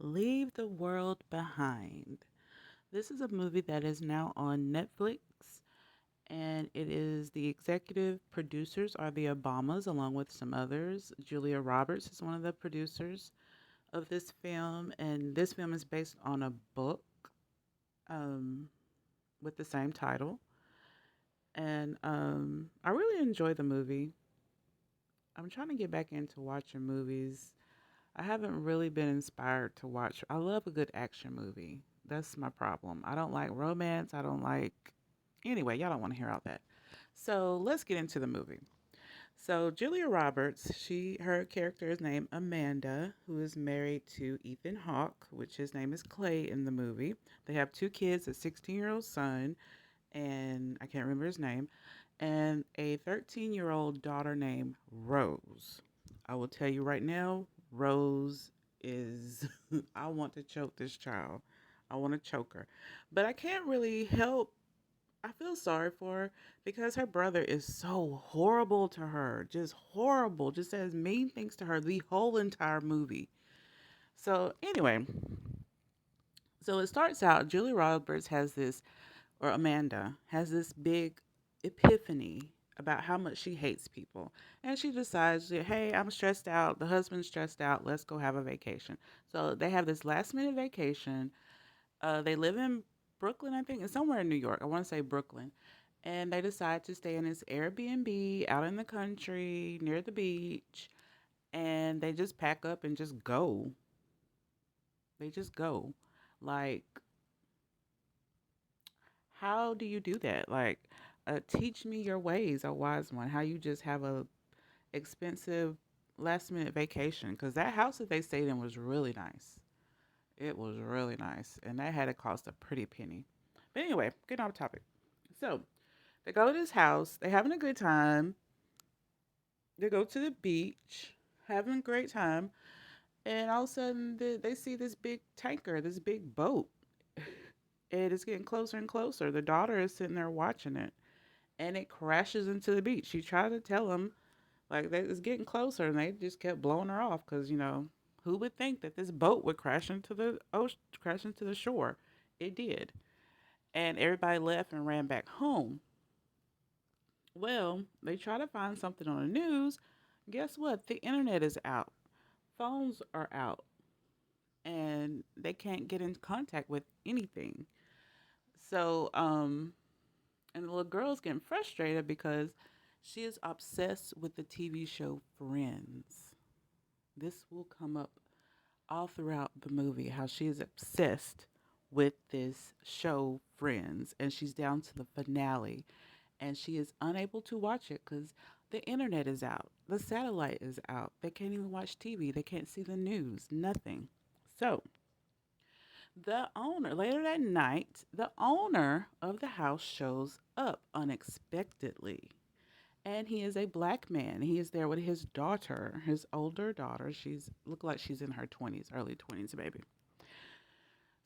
Leave the World Behind. This is a movie that is now on Netflix, and it is the executive producers are the Obamas, along with some others. Julia Roberts is one of the producers of this film, and this film is based on a book um, with the same title. And I really enjoy the movie. I'm trying to get back into watching movies. I haven't really been inspired to watch. I love a good action movie. That's my problem. I don't like romance. I don't like. Anyway, y'all don't want to hear all that. So let's get into the movie. So Julia Roberts, her character is named Amanda, who is married to Ethan Hawke, which his name is Clay in the movie. They have two kids, a 16-year-old son, and I can't remember his name, and a 13-year-old daughter named Rose. I will tell you right now, Rose is, I want to choke this child. I want to choke her. But I can't really help. I feel sorry for her because her brother is so horrible to her. Just horrible. Just says mean things to her the whole entire movie. So, anyway, so it starts out Julie Roberts has this, or Amanda, has this big epiphany about how much she hates people. And she decides that, hey, I'm stressed out. The husband's stressed out. Let's go have a vacation. So they have this last minute vacation. They live in Brooklyn, I think, and somewhere in New York. I want to say Brooklyn. And they decide to stay in this Airbnb out in the country near the beach. And they just pack up and just go. They just go. Like, how do you do that? Like, teach me your ways, a wise one. How you just have a expensive last minute vacation? Because that house that they stayed in was really nice. It was really nice, and that had to cost a pretty penny. But anyway, getting off topic. So they go to this house. They having a good time. They go to the beach, having a great time, and all of a sudden they see this big tanker, this big boat. And it's getting closer and closer. The daughter is sitting there watching it, and it crashes into the beach. She tried to tell them like that it's getting closer, and they just kept blowing her off because who would think that this boat would crash into the ocean, crash into the shore? It did, and everybody left and ran back home. Well, they try to find something on the news. Guess what? The internet is out. Phones are out, and they can't get in contact with anything. So, and the little girl's getting frustrated because she is obsessed with the TV show Friends. This will come up all throughout the movie how she is obsessed with this show Friends, and she's down to the finale, and she is unable to watch it because the internet is out, the satellite is out. They can't even watch TV. They can't see the news. Nothing. So the owner later that night, the owner of the house shows up unexpectedly. And he is a black man. He is there with his daughter, his older daughter. She's look like she's in her 20s, early 20s, maybe.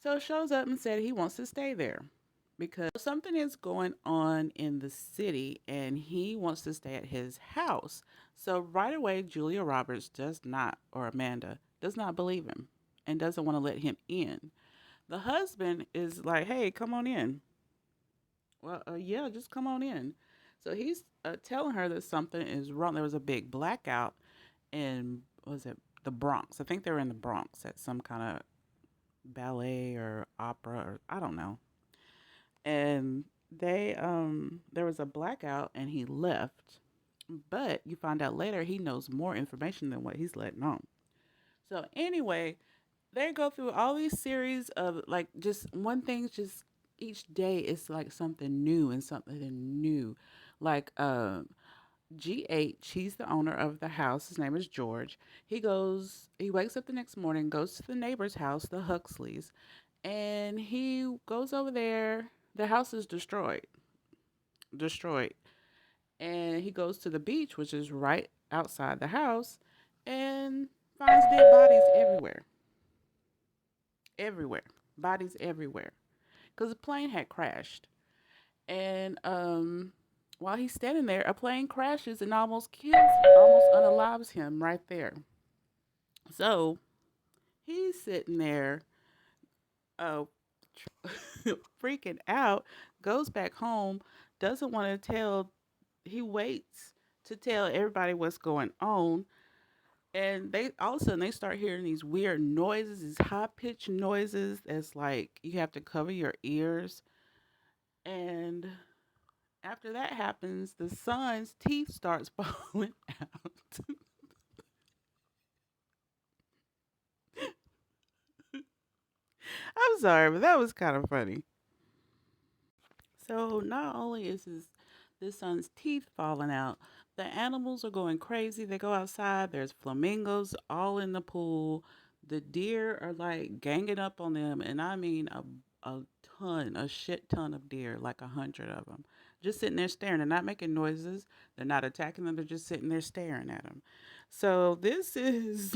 So shows up and said he wants to stay there because something is going on in the city and he wants to stay at his house. So right away Julia Roberts does not, or Amanda, does not believe him and doesn't want to let him in. The husband is like, "Hey, come on in." Well, yeah, just come on in. So he's telling her that something is wrong. There was a big blackout in, was it the Bronx? I think they were in the Bronx at some kind of ballet or opera or I don't know. And there was a blackout and he left. But you find out later he knows more information than what he's letting on. So anyway, they go through all these series of like just one thing, just each day is like something new and something new. Like GH, he's the owner of the house. His name is George. He wakes up the next morning, goes to the neighbor's house, the Huxleys, and he goes over there. The house is destroyed. And he goes to the beach, which is right outside the house, and finds dead bodies everywhere. Everywhere. Bodies everywhere. Because the plane had crashed. And while he's standing there, a plane crashes and almost unalives him right there. So He's sitting there, uh, freaking out, goes back home, doesn't want to tell, he waits to tell everybody what's going on. And they all of a sudden they start hearing these weird noises, these high pitched noises that's like you have to cover your ears. And after that happens, the son's teeth starts falling out. I'm sorry, but that was kind of funny. So not only is this son's teeth falling out, the animals are going crazy. They go outside. There's flamingos all in the pool. The deer are like ganging up on them, and I mean a ton, a shit ton of deer, like 100 of them, just sitting there staring. They're not making noises. They're not attacking them. They're just sitting there staring at them. So this is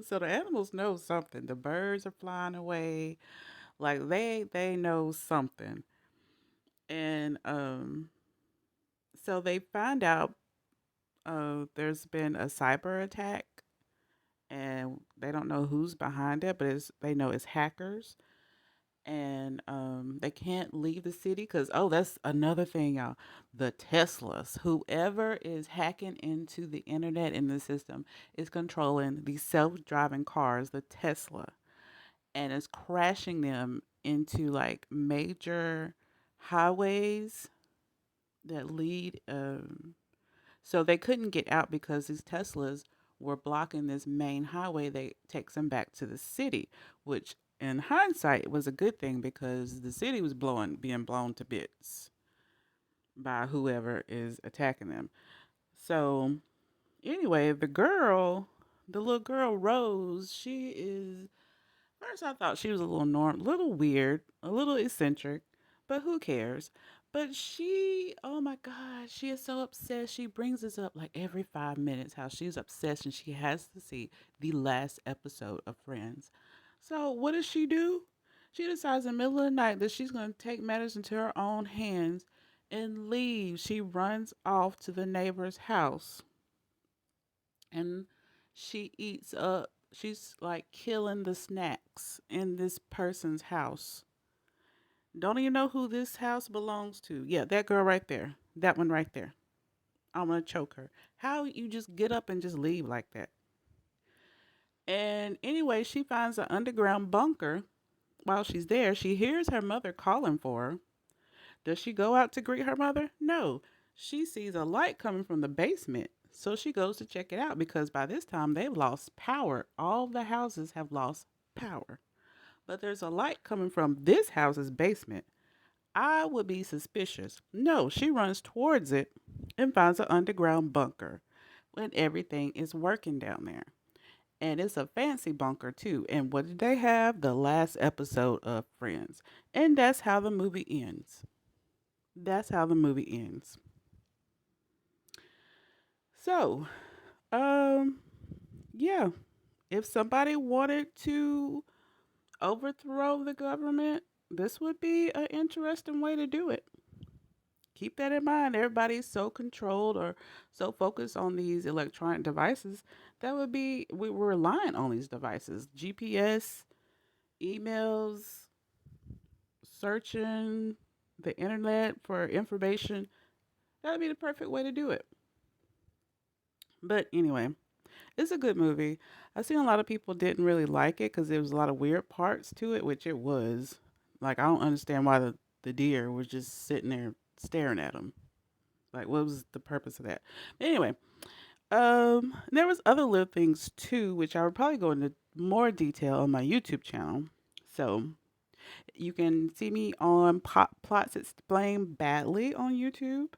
so the animals know something. The birds are flying away, like they know something. And so they find out there's been a cyber attack, and they don't know who's behind it, but they know it's hackers. And they can't leave the city because, oh, that's another thing, y'all. The Teslas, whoever is hacking into the internet in the system, is controlling these self-driving cars, the Tesla, and is crashing them into like major highways that lead. So they couldn't get out because these Teslas were blocking this main highway that takes them back to the city, which in hindsight was a good thing because the city was being blown to bits by whoever is attacking them. So anyway, the little girl Rose, she is. First, I thought she was a little weird, a little eccentric, but who cares? But she, oh my God, she is so obsessed. She brings this up like every 5 minutes how she's obsessed and she has to see the last episode of Friends. So, what does she do? She decides in the middle of the night that she's going to take matters into her own hands and leave. She runs off to the neighbor's house and she eats up. She's like killing the snacks in this person's house. Don't even know who this house belongs to. Yeah, that girl right there. That one right there. I'm gonna choke her. How you just get up and just leave like that? And anyway, she finds an underground bunker. While she's there, she hears her mother calling for her. Does she go out to greet her mother? No. She sees a light coming from the basement. So she goes to check it out because by this time they've lost power. All the houses have lost power. But there's a light coming from this house's basement. I would be suspicious. No, she runs towards it and finds an underground bunker when everything is working down there. And it's a fancy bunker too. And what did they have? The last episode of Friends. And that's how the movie ends. That's how the movie ends. So, um, yeah, if somebody wanted to overthrow the government, this would be an interesting way to do it. Keep that in mind. Everybody's so controlled or so focused on these electronic devices. That would be, we were relying on these devices, GPS, emails, searching the internet for information. That would be the perfect way to do it. But anyway, it's a good movie. I've seen a lot of people didn't really like it because there was a lot of weird parts to it, which it was. Like, I don't understand why the deer was just sitting there staring at him. Like, what was the purpose of that? Anyway, there was other little things too, which I would probably go into more detail on my YouTube channel. So you can see me on Plots Explained Badly on YouTube.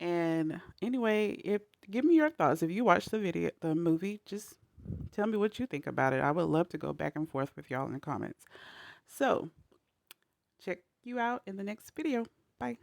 And anyway, if give me your thoughts. If you watch the movie, just tell me what you think about it. I would love to go back and forth with y'all in the comments. So check you out in the next video. Bye.